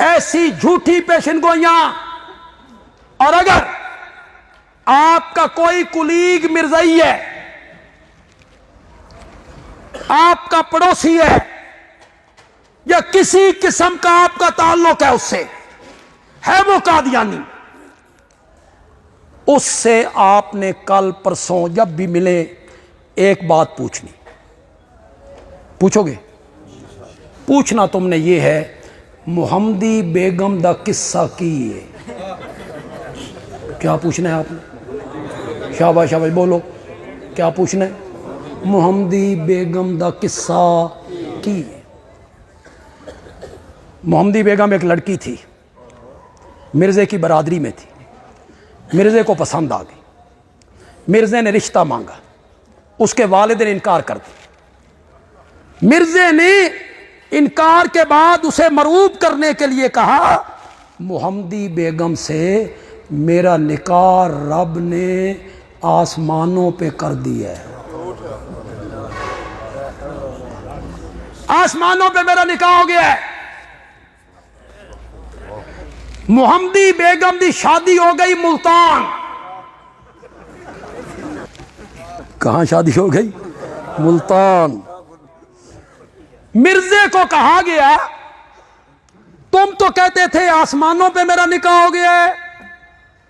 ایسی جھوٹی پیشن گوئیاں. اور اگر آپ کا کوئی کلیگ مرزائی ہے، آپ کا پڑوسی ہے، یا کسی قسم کا آپ کا تعلق ہے اس سے، ہے وہ قادیانی، اس سے آپ نے کل پرسوں جب بھی ملے ایک بات پوچھنی. پوچھو گے؟ پوچھنا تم نے یہ ہے، محمدی بیگم دا قصہ کی ہے. کیا پوچھنا ہے آپ نے؟ شاباش شاباش بولو، کیا پوچھنا ہے؟ محمدی بیگم دا قصہ کی ہے. محمدی بیگم ایک لڑکی تھی، مرزے کی برادری میں تھی. مرزے کو پسند آ گئی. مرزے نے رشتہ مانگا، اس کے والد نے انکار کر دیا. مرزے نے انکار کے بعد اسے مرغوب کرنے کے لیے کہا، محمدی بیگم سے میرا نکاح رب نے آسمانوں پہ کر دیا ہے. آسمانوں پہ میرا نکاح ہو گیا ہے. محمدی بیگم دی شادی ہو گئی ملتان. کہاں شادی ہو گئی؟ ملتان. مرزے کو کہا گیا، تم تو کہتے تھے آسمانوں پہ میرا نکاح ہو گیا ہے،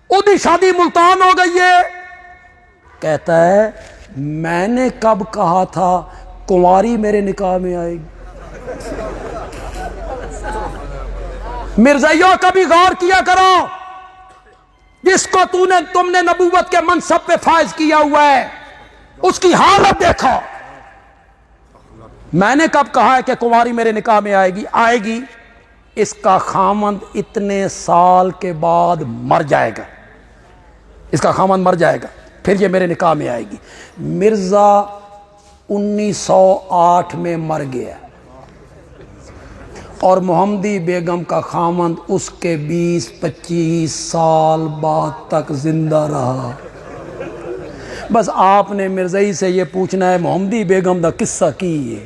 ادھی شادی ملتان ہو گئی ہے. کہتا ہے میں نے کب کہا تھا کنواری میرے نکاح میں آئے گی؟ مرزائیوں کبھی غور کیا کرو، جس کو تم نے نبوت کے منصب پہ فائز کیا ہوا ہے اس کی حالت دیکھو. میں نے کب کہا ہے کہ کنواری میرے نکاح میں آئے گی؟ اس کا خامند اتنے سال کے بعد مر جائے گا، اس کا خامند مر جائے گا، پھر یہ میرے نکاح میں آئے گی. مرزا 1908 میں مر گیا اور محمدی بیگم کا خامند اس کے 20-25 سال بعد تک زندہ رہا. بس آپ نے مرزائی سے یہ پوچھنا ہے، محمدی بیگم دا قصہ کی ہے.